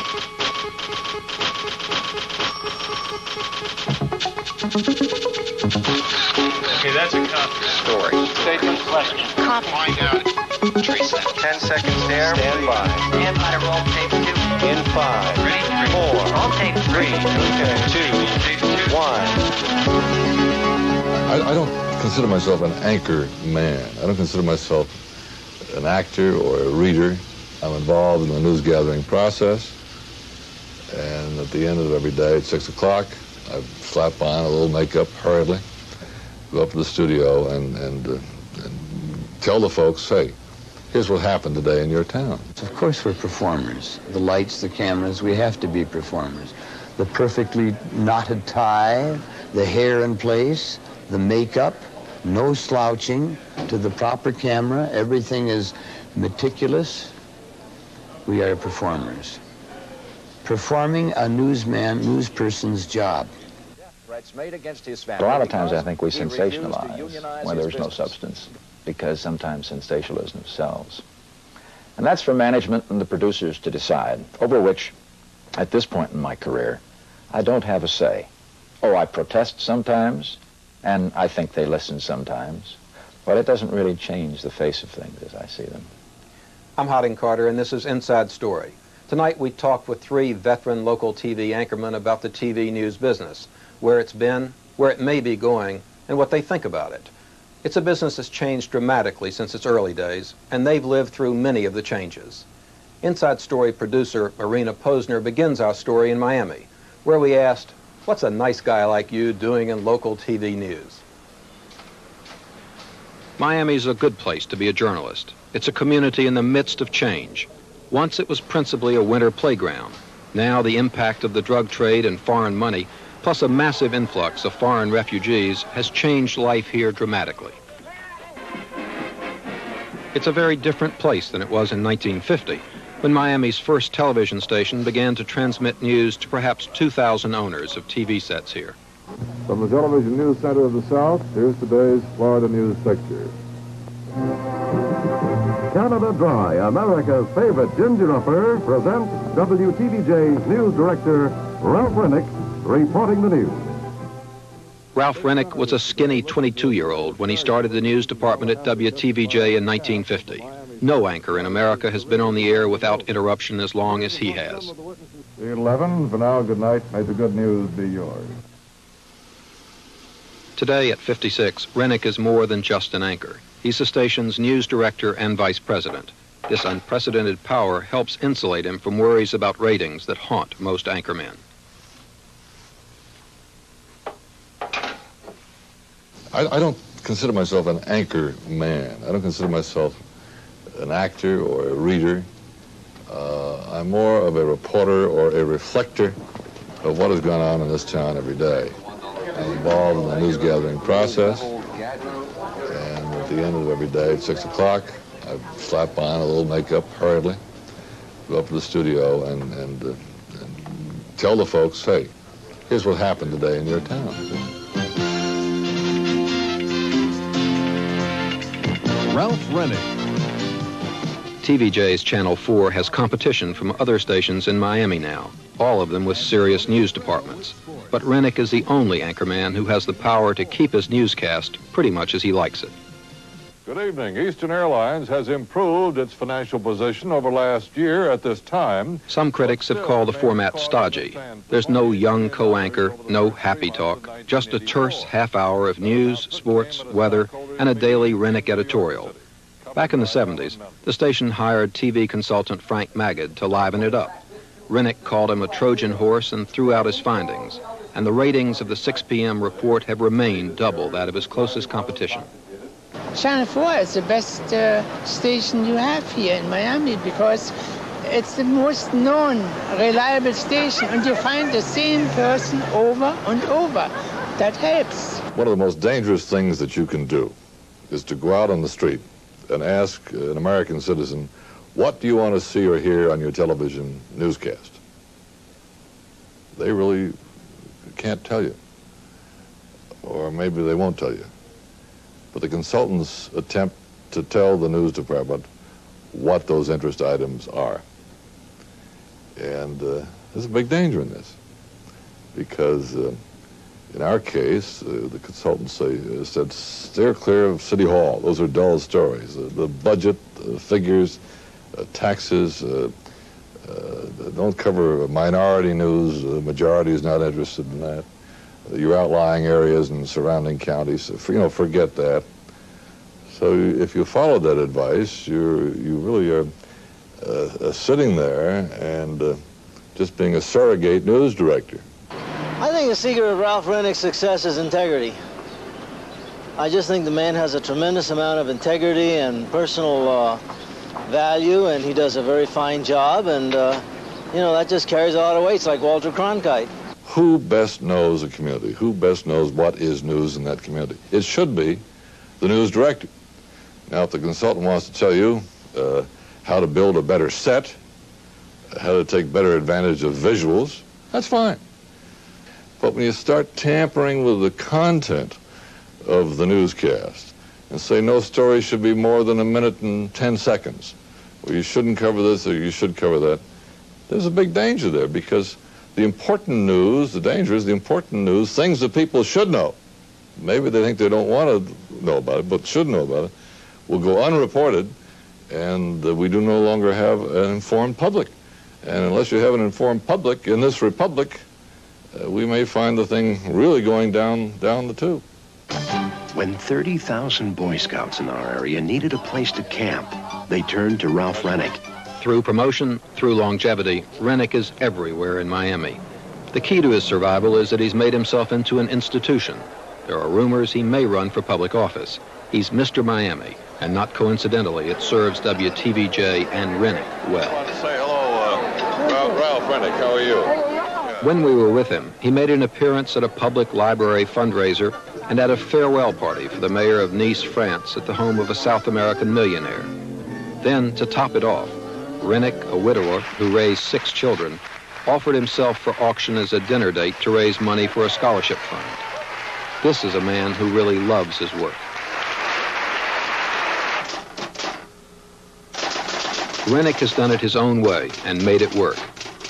Okay, that's a copy. Story. Statement. Question. Copy. Find out. Trace that. 10 seconds there. Stand by. Stand by to roll tape 2. In 5. Ready? 4. Roll tape 3. 2. 1. I don't consider myself an anchor man. I don't consider myself an actor or a reader. I'm involved in the news gathering process. And at the end of every day at 6 o'clock, I slap on a little makeup hurriedly, go up to the studio and tell the folks, hey, here's what happened today in your town. Of course we're performers. The lights, the cameras, we have to be performers. The perfectly knotted tie, the hair in place, the makeup, no slouching, to the proper camera, everything is meticulous. We are performers. Performing a newsperson's job. A lot of times I think we sensationalize when there's no substance, because sometimes sensationalism sells. And that's for management and the producers to decide, over which, at this point in my career, I don't have a say. Oh, I protest sometimes, and I think they listen sometimes, but it doesn't really change the face of things as I see them. I'm Harding Carter, and this is Inside Story. Tonight we talked with 3 veteran local TV anchormen about the TV news business, where it's been, where it may be going, and what they think about it. It's a business that's changed dramatically since its early days, and they've lived through many of the changes. Inside Story producer Irina Posner begins our story in Miami, where we asked, what's a nice guy like you doing in local TV news? Miami's a good place to be a journalist. It's a community in the midst of change. Once it was principally a winter playground. Now the impact of the drug trade and foreign money, plus a massive influx of foreign refugees, has changed life here dramatically. It's a very different place than it was in 1950, when Miami's first television station began to transmit news to perhaps 2,000 owners of TV sets here. From the television news center of the South, here's today's Florida News Picture. Canada Dry, America's favorite ginger upper, presents WTVJ's news director, Ralph Rennick, reporting the news. Ralph Rennick was a skinny 22-year-old when he started the news department at WTVJ in 1950. No anchor in America has been on the air without interruption as long as he has. 11, for now, good night. May the good news be yours. Today at 56, Rennick is more than just an anchor. He's the station's news director and vice president. This unprecedented power helps insulate him from worries about ratings that haunt most anchormen. I don't consider myself an anchor man. I don't consider myself an actor or a reader. I'm more of a reporter or a reflector of what has gone on in this town every day. I'm involved in the news gathering process, and at the end of every day at 6 o'clock, I slap on a little makeup hurriedly, go up to the studio and tell the folks, hey, here's what happened today in your town. Ralph Rennick. TVJ's Channel 4 has competition from other stations in Miami now, all of them with serious news departments. But Rennick is the only anchorman who has the power to keep his newscast pretty much as he likes it. Good evening. Eastern Airlines has improved its financial position over last year at this time. Some critics have called the format stodgy. There's no young co-anchor, no happy talk, just a terse half hour of news, sports, weather, and a daily Rennick editorial. Back in the 70s, the station hired TV consultant Frank Magid to liven it up. Rennick called him a Trojan horse and threw out his findings, and the ratings of the 6 p.m. report have remained double that of his closest competition. Channel 4 is the best station you have here in Miami because it's the most known, reliable station, and you find the same person over and over. That helps. One of the most dangerous things that you can do is to go out on the street and ask an American citizen, what do you want to see or hear on your television newscast? They really can't tell you, or maybe they won't tell you. But the consultants attempt to tell the news department what those interest items are. And there's a big danger in this, because in our case, the consultants said steer clear of City Hall. Those are dull stories. The budget, figures, taxes, don't cover minority news. The majority is not interested in that. Your outlying areas and surrounding counties, forget that. So if you follow that advice, you really are sitting there and just being a surrogate news director. I think the secret of Ralph Rennick's success is integrity. I just think the man has a tremendous amount of integrity and personal value, and he does a very fine job, and that just carries a lot of weight. It's like Walter Cronkite. Who best knows a community? Who best knows what is news in that community? It should be the news director. Now, if the consultant wants to tell you how to build a better set, how to take better advantage of visuals, that's fine. But when you start tampering with the content of the newscast and say no story should be more than 1 minute and 10 seconds, or you shouldn't cover this or you should cover that, there's a big danger there, because the important news, the danger is the important news, things that people should know, maybe they think they don't want to know about it, but should know about it, will go unreported, and we do no longer have an informed public. And unless you have an informed public in this republic, we may find the thing really going down the tube. When 30,000 Boy Scouts in our area needed a place to camp, they turned to Ralph Rennick. Through promotion, through longevity, Rennick is everywhere in Miami. The key to his survival is that he's made himself into an institution. There are rumors he may run for public office. He's Mr. Miami, and not coincidentally, it serves WTVJ and Rennick well. I want to say hello, Ralph Rennick. How are you? When we were with him, he made an appearance at a public library fundraiser and at a farewell party for the mayor of Nice, France, at the home of a South American millionaire. Then, to top it off, Rennick, a widower who raised 6 children, offered himself for auction as a dinner date to raise money for a scholarship fund. This is a man who really loves his work. Rennick has done it his own way and made it work.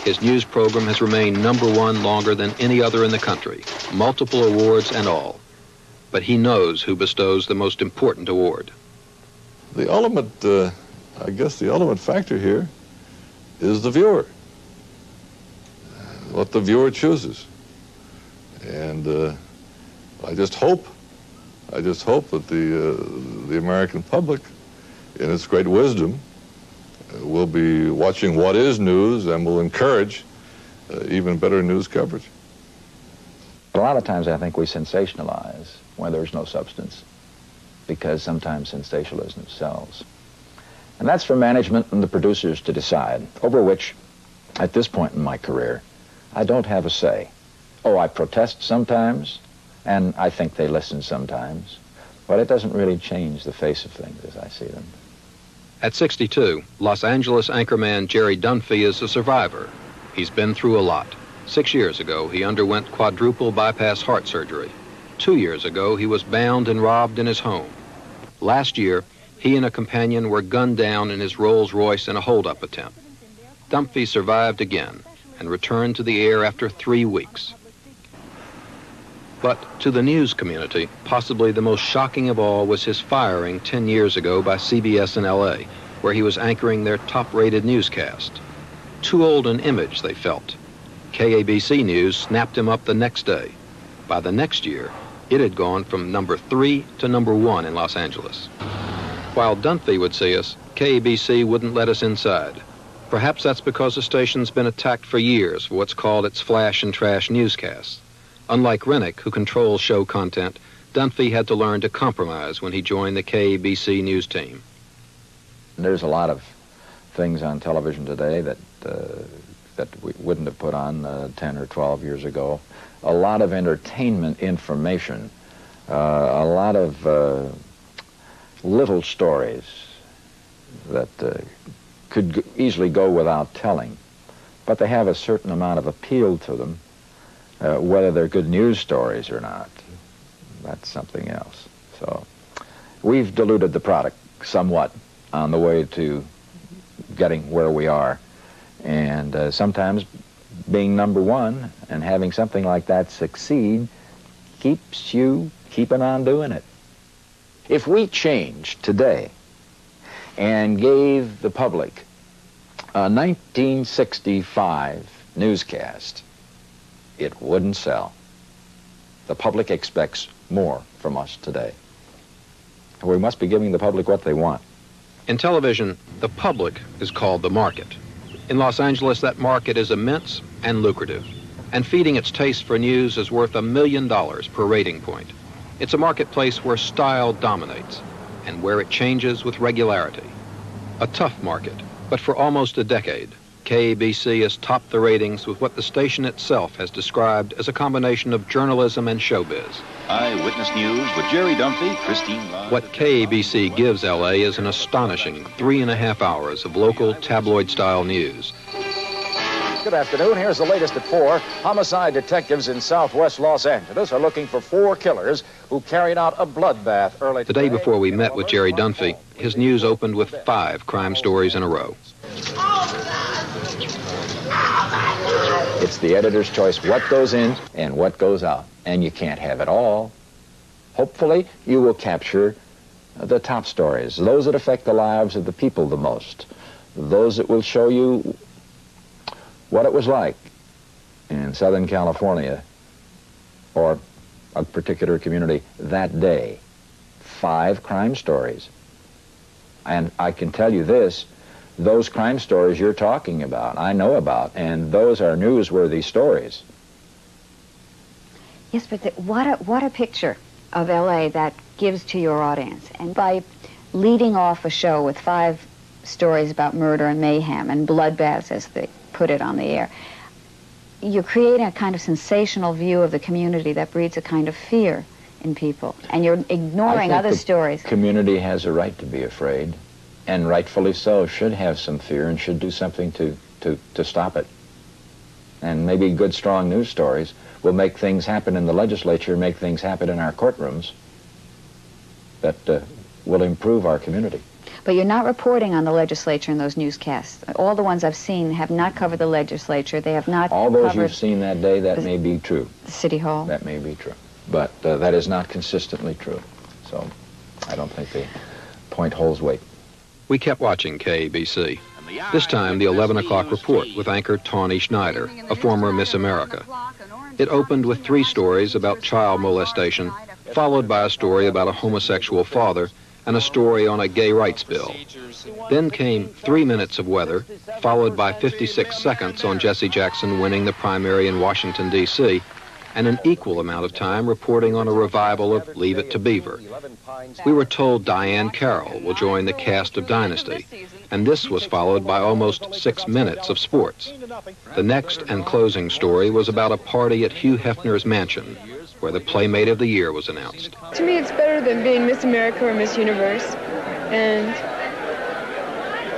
His news program has remained #1 longer than any other in the country, multiple awards and all. But he knows who bestows the most important award. The ultimate, I guess the ultimate factor here is the viewer, what the viewer chooses. And I just hope that the American public, in its great wisdom, will be watching what is news and will encourage even better news coverage. A lot of times I think we sensationalize when there's no substance, because sometimes sensationalism sells. And that's for management and the producers to decide, over which, at this point in my career, I don't have a say. Oh, I protest sometimes, and I think they listen sometimes, but it doesn't really change the face of things as I see them. At 62, Los Angeles anchorman Jerry Dunphy is a survivor. He's been through a lot. 6 years ago, he underwent quadruple bypass heart surgery. 2 years ago, he was bound and robbed in his home. Last year, he and a companion were gunned down in his Rolls-Royce in a hold-up attempt. Dunphy survived again and returned to the air after 3 weeks. But to the news community, possibly the most shocking of all was his firing 10 years ago by CBS in LA, where he was anchoring their top-rated newscast. Too old an image, they felt. KABC News snapped him up the next day. By the next year, it had gone from #3 to #1 in Los Angeles. While Dunphy would see us, KABC wouldn't let us inside. Perhaps that's because the station's been attacked for years for what's called its flash and trash newscasts. Unlike Rennick, who controls show content, Dunphy had to learn to compromise when he joined the KABC news team. There's a lot of things on television today that we wouldn't have put on 10 or 12 years ago. A lot of entertainment information, a lot of little stories that could easily go without telling, but they have a certain amount of appeal to them. Whether they're good news stories or not, that's something else. So we've diluted the product somewhat on the way to getting where we are. And sometimes being number one and having something like that succeed keeps you keeping on doing it. If we changed today and gave the public a 1965 newscast, it wouldn't sell. The public expects more from us today. We must be giving the public what they want. In television, the public is called the market. In Los Angeles, that market is immense and lucrative, and feeding its taste for news is worth $1 million per rating point. It's a marketplace where style dominates and where it changes with regularity. A tough market, but for almost a decade, KABC has topped the ratings with what the station itself has described as a combination of journalism and showbiz. Eyewitness News with Jerry Dunphy, Christine Lyon. What KABC gives LA is an astonishing 3.5 hours of local tabloid-style news. Good afternoon. Here's the latest at 4. Homicide detectives in southwest Los Angeles are looking for 4 killers who carried out a bloodbath early today. The day before we met with Jerry Dunphy, his news opened with 5 crime stories in a row. It's the editor's choice what goes in and what goes out, and you can't have it all. Hopefully, you will capture the top stories, those that affect the lives of the people the most, those that will show you what it was like in Southern California or a particular community that day. 5 crime stories. And I can tell you this, those crime stories you're talking about, I know about, and those are newsworthy stories. Yes, but what a picture of L.A. that gives to your audience. And by leading off a show with 5 stories about murder and mayhem and bloodbaths, as they put it on the air, you're creating a kind of sensational view of the community that breeds a kind of fear in people. And you're ignoring other stories. The community has a right to be afraid, and rightfully so, should have some fear and should do something to stop it. And maybe good, strong news stories will make things happen in the legislature, make things happen in our courtrooms that will improve our community. But you're not reporting on the legislature in those newscasts. All the ones I've seen have not covered the legislature. They have not all those covered you've seen that day, that may be true. The City Hall. That may be true. But that is not consistently true. So I don't think the point holds weight. We kept watching KABC. This time, the 11 o'clock report with anchor Tawny Schneider, a former Miss America. It opened with 3 stories about child molestation, followed by a story about a homosexual father, and a story on a gay rights bill. Then came 3 minutes of weather, followed by 56 seconds on Jesse Jackson winning the primary in Washington, D.C., and an equal amount of time reporting on a revival of Leave It to Beaver. We were told Diane Carroll will join the cast of Dynasty, and this was followed by almost 6 minutes of sports. The next and closing story was about a party at Hugh Hefner's mansion, where the Playmate of the Year was announced. To me, it's better than being Miss America or Miss Universe, and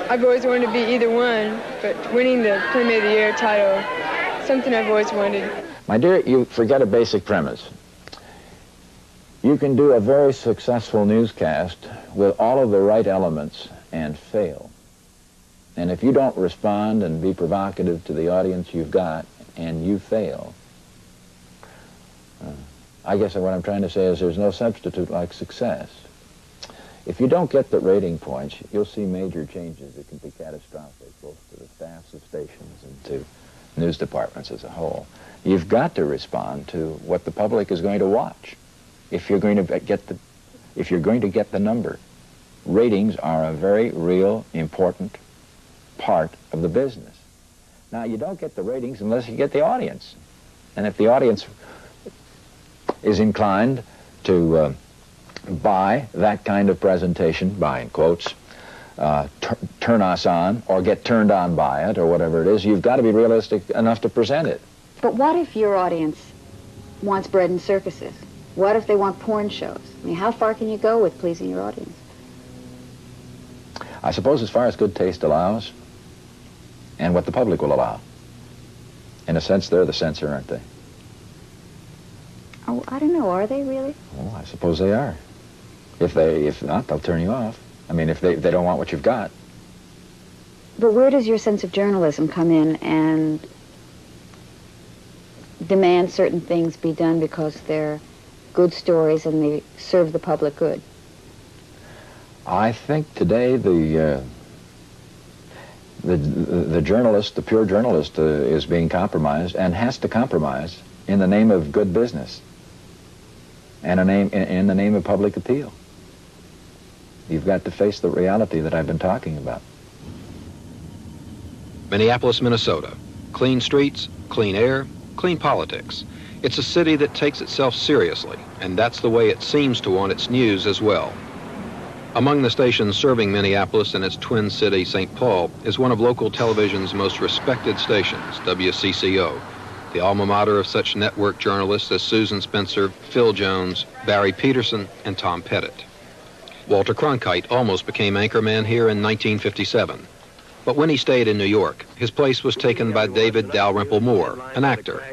I've always wanted to be either one, but winning the Playmate of the Year title, something I've always wanted. My dear, you forget a basic premise. You can do a very successful newscast with all of the right elements and fail. And if you don't respond and be provocative to the audience you've got, and you fail, I guess what I'm trying to say is there's no substitute like success. If you don't get the rating points, you'll see major changes that can be catastrophic, both to the staffs of stations and to news departments as a whole. You've got to respond to what the public is going to watch. If you're going to get the number, ratings are a very real, important part of the business. Now, you don't get the ratings unless you get the audience. And if the audience is inclined to buy that kind of presentation, buy in quotes, turn us on or get turned on by it or whatever it is, you've got to be realistic enough to present it. But what if your audience wants bread and circuses? What if they want porn shows? I mean, how far can you go with pleasing your audience? I suppose as far as good taste allows and what the public will allow. In a sense, they're the censor, aren't they? Oh, I don't know. Are they really? Well, I suppose they are. If not, they'll turn you off. I mean, if they don't want what you've got. But where does your sense of journalism come in and demand certain things be done because they're good stories and they serve the public good? I think today the journalist, the pure journalist, is being compromised and has to compromise in the name of good business and in the name of public appeal. You've got to face the reality that I've been talking about. Minneapolis, Minnesota. Clean streets, clean air, clean politics. It's a city that takes itself seriously, and that's the way it seems to want its news as well. Among the stations serving Minneapolis and its twin city, St. Paul, is one of local television's most respected stations, WCCO, the alma mater of such network journalists as Susan Spencer, Phil Jones, Barry Peterson, and Tom Pettit. Walter Cronkite almost became anchorman here in 1957. But when he stayed in New York, his place was taken by David Dalrymple Moore, an actor.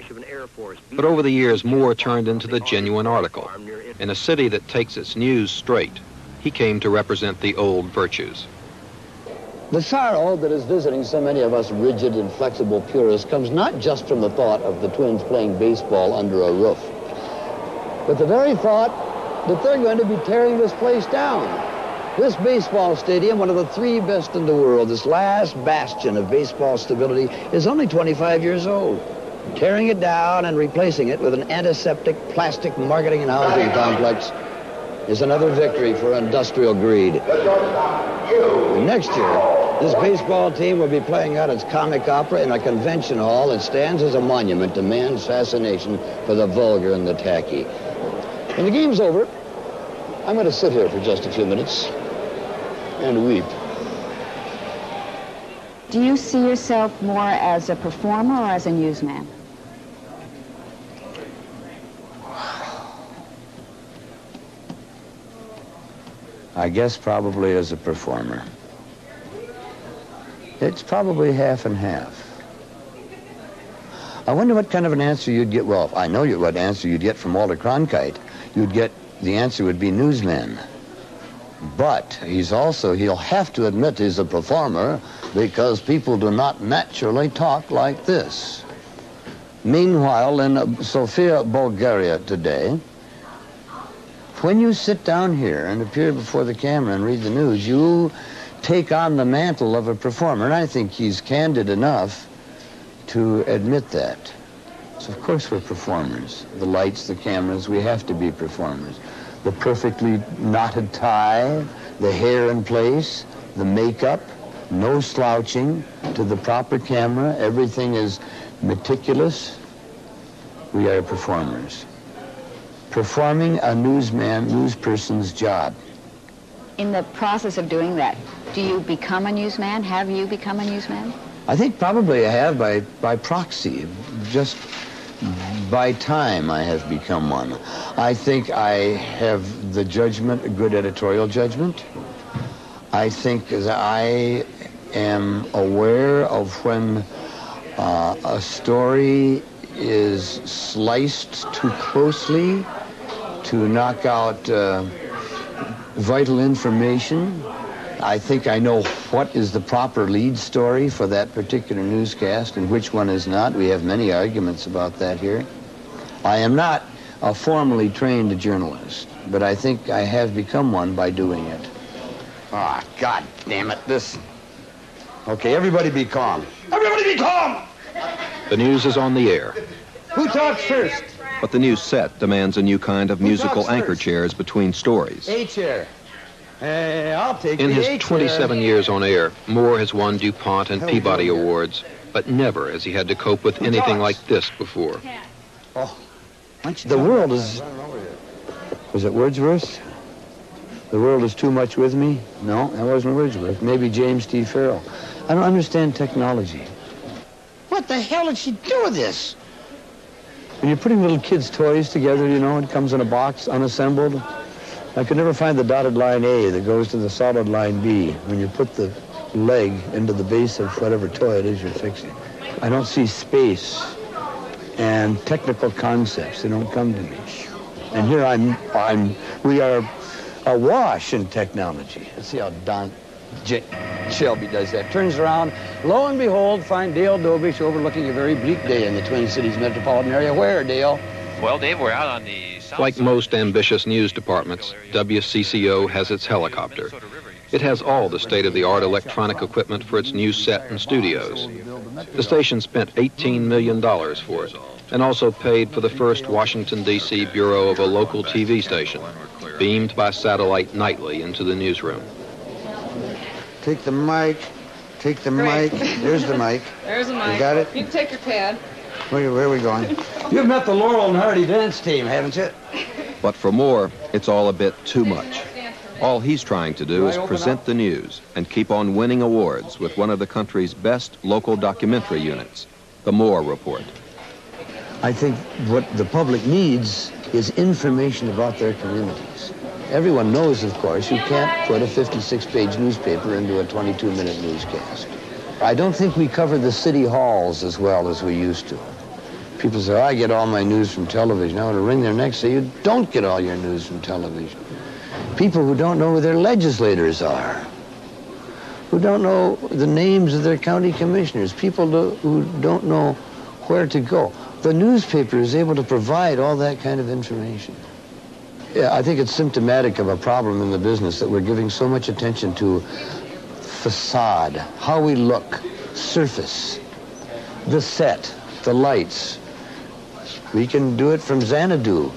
But over the years, Moore turned into the genuine article. In a city that takes its news straight, he came to represent the old virtues. The sorrow that is visiting so many of us rigid and flexible purists comes not just from the thought of the Twins playing baseball under a roof, but the very thought that they're going to be tearing this place down. This baseball stadium, one of the 3 best in the world, this last bastion of baseball stability, is only 25 years old. Tearing it down and replacing it with an antiseptic plastic marketing and housing complex is another victory for industrial greed. And next year, this baseball team will be playing out its comic opera in a convention hall that stands as a monument to man's fascination for the vulgar and the tacky. When the game's over, I'm going to sit here for just a few minutes and weep. Do you see yourself more as a performer or as a newsman? I guess probably as a performer. It's probably half and half. I wonder what kind of an answer you'd get. Well, I know what answer you'd get from Walter Cronkite. You'd get, the answer would be newsman. But he'll have to admit he's a performer because people do not naturally talk like this. Meanwhile, in Sofia, Bulgaria today, when you sit down here and appear before the camera and read the news, you take on the mantle of a performer, and I think he's candid enough to admit that. So of course we're performers. The lights, the cameras, we have to be performers. The perfectly knotted tie, the hair in place, the makeup, no slouching, to the proper camera, everything is meticulous. We are performers. Performing a newsperson's job. In the process of doing that, do you become a newsman? Have you become a newsman? I think probably I have by proxy. Just by time I have become one. I think I have the judgment, a good editorial judgment. I think that I am aware of when a story is sliced too closely to knock out vital information. I think I know what is the proper lead story for that particular newscast and which one is not. We have many arguments about that here. I am not a formally trained journalist, but I think I have become one by doing it. Ah, God damn it, this. Okay, everybody be calm. Everybody be calm! The news is on the air. Who talks first? But the news set demands a new kind of musical anchor chairs between stories. A chair. Hey, I'll take In the his A 27 chair. years on air, Moore has won DuPont and Peabody awards, but never has he had to cope with anything like this before. Oh, the world is... Was it Wordsworth? The world is too much with me? No, that wasn't Wordsworth. Maybe James T. Farrell. I don't understand technology. What the hell did she do with this? When you're putting little kids' toys together, you know, it comes in a box, unassembled. I could never find the dotted line A that goes to the solid line B when you put the leg into the base of whatever toy it is you're fixing. I don't see space and technical concepts. They don't come to me. And here we are awash in technology. Let's see how Shelby does that. Turns around, lo and behold, find Dale Dobish overlooking a very bleak day in the Twin Cities metropolitan area. Where, Dale? Well, Dave, we're out on the south Like side. most ambitious news departments, WCCO has its helicopter. It has all the state-of-the-art electronic equipment for its new set and studios. The station spent $18 million for it, and also paid for the first Washington, D.C. bureau of a local TV station, beamed by satellite nightly into the newsroom. Take the mic. Take the mic. There's the mic. There's the mic. You got it? You can take your pad. Where are we going? You've met the Laurel and Hardy dance team, haven't you? But for Moore, it's all a bit too much. All he's trying to do is present the news and keep on winning awards with one of the country's best local documentary units, the Moore Report. I think what the public needs is information about their communities. Everyone knows, of course, you can't put a 56-page newspaper into a 22-minute newscast. I don't think we cover the city halls as well as we used to. People say, oh, I get all my news from television. I want to wring their necks, say, you don't get all your news from television. People who don't know who their legislators are, who don't know the names of their county commissioners, people who don't know where to go. The newspaper is able to provide all that kind of information. Yeah, I think it's symptomatic of a problem in the business that we're giving so much attention to facade, how we look, surface, the set, the lights. We can do it from Xanadu.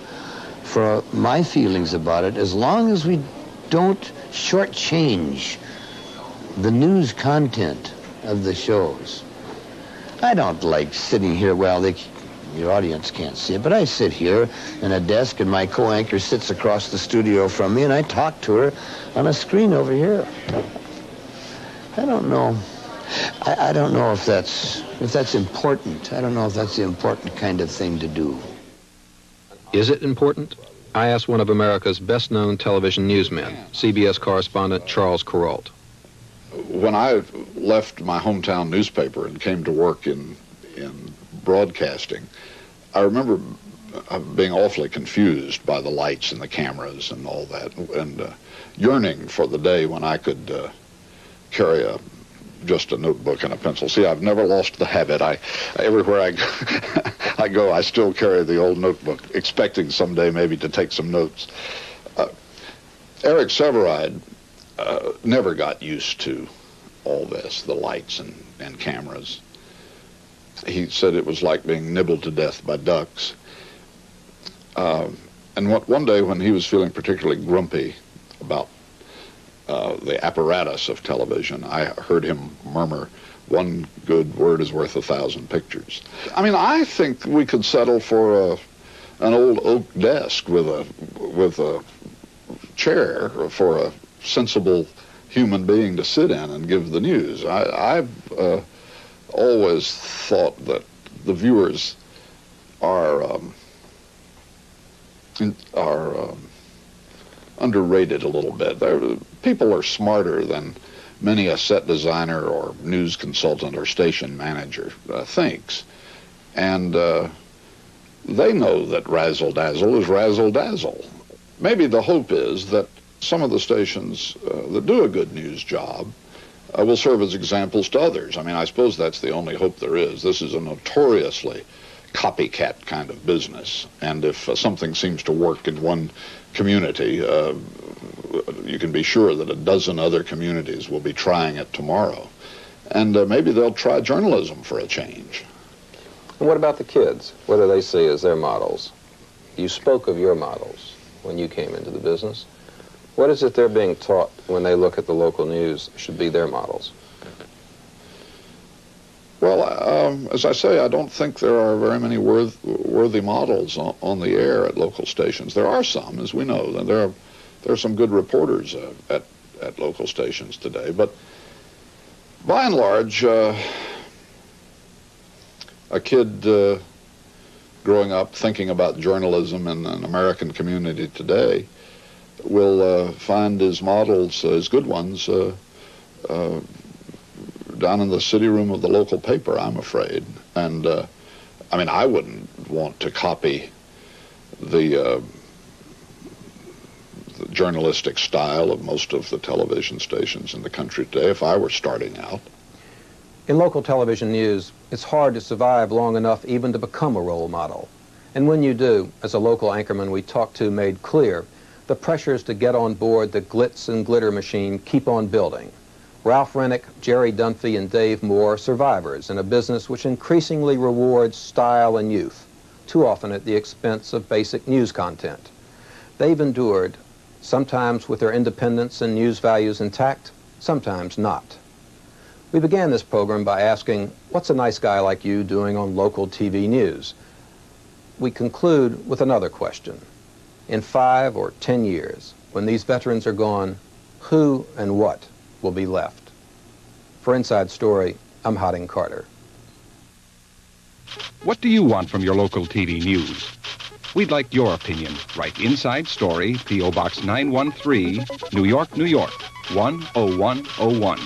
For my feelings about it, as long as we don't shortchange the news content of the shows. I don't like sitting here, well, your audience can't see it, but I sit here in a desk and my co-anchor sits across the studio from me and I talk to her on a screen over here. I don't know. I don't know if that's important. I don't know if that's the important kind of thing to do. Is it important? I asked one of America's best-known television newsmen, CBS correspondent Charles Kuralt. When I left my hometown newspaper and came to work in broadcasting, I remember being awfully confused by the lights and the cameras and all that, and yearning for the day when I could carry just a notebook and a pencil. See, I've never lost the habit. Everywhere I go, I still carry the old notebook, expecting someday maybe to take some notes. Eric Severide never got used to all this, the lights and cameras. He said it was like being nibbled to death by ducks. And one day when he was feeling particularly grumpy about the apparatus of television, I heard him murmur, "One good word is worth 1,000 pictures." I mean, I think we could settle for an old oak desk with a chair for a sensible human being to sit in and give the news. I've always thought that the viewers are underrated a little bit. People are smarter than many a set designer or news consultant or station manager thinks. And they know that razzle-dazzle is razzle-dazzle. Maybe the hope is that some of the stations that do a good news job will serve as examples to others. I mean, I suppose that's the only hope there is. This is a notoriously copycat kind of business, and if something seems to work in one community, you can be sure that a dozen other communities will be trying it tomorrow. And maybe they'll try journalism for a change. And what about the kids? What do they see as their models? You spoke of your models when you came into the business. What is it they're being taught when they look at the local news should be their models? Well, as I say, I don't think there are very many worthy models on the air at local stations. There are some, as we know, and there are some good reporters at local stations today. But by and large, a kid growing up thinking about journalism in an American community today will find his models, his good ones, down in the city room of the local paper, I'm afraid. And I mean, I wouldn't want to copy the the journalistic style of most of the television stations in the country today if I were starting out. In local television news, it's hard to survive long enough even to become a role model. And when you do, as a local anchorman we talked to made clear, the pressures to get on board the glitz and glitter machine keep on building. Ralph Rennick, Jerry Dunphy, and Dave Moore, survivors in a business which increasingly rewards style and youth, too often at the expense of basic news content. They've endured, sometimes with their independence and news values intact, sometimes not. We began this program by asking, what's a nice guy like you doing on local TV news? We conclude with another question. In 5 or 10 years, when these veterans are gone, who and what will be left? For Inside Story, I'm Harding Carter. What do you want from your local TV news? We'd like your opinion. Write Inside Story, P.O. Box 913, New York, New York, 10101.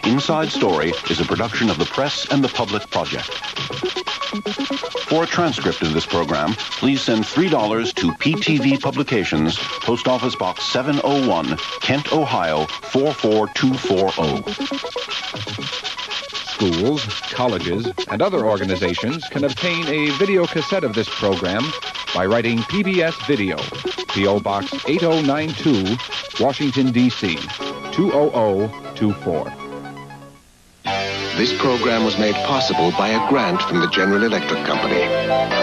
Inside Story is a production of the Press and the Public Project. For a transcript of this program, please send $3 to PTV Publications, Post Office Box 701, Kent, Ohio 44240. Schools, colleges, and other organizations can obtain a video cassette of this program by writing PBS Video, P.O. Box 8092, Washington, D.C., 20024. This program was made possible by a grant from the General Electric Company.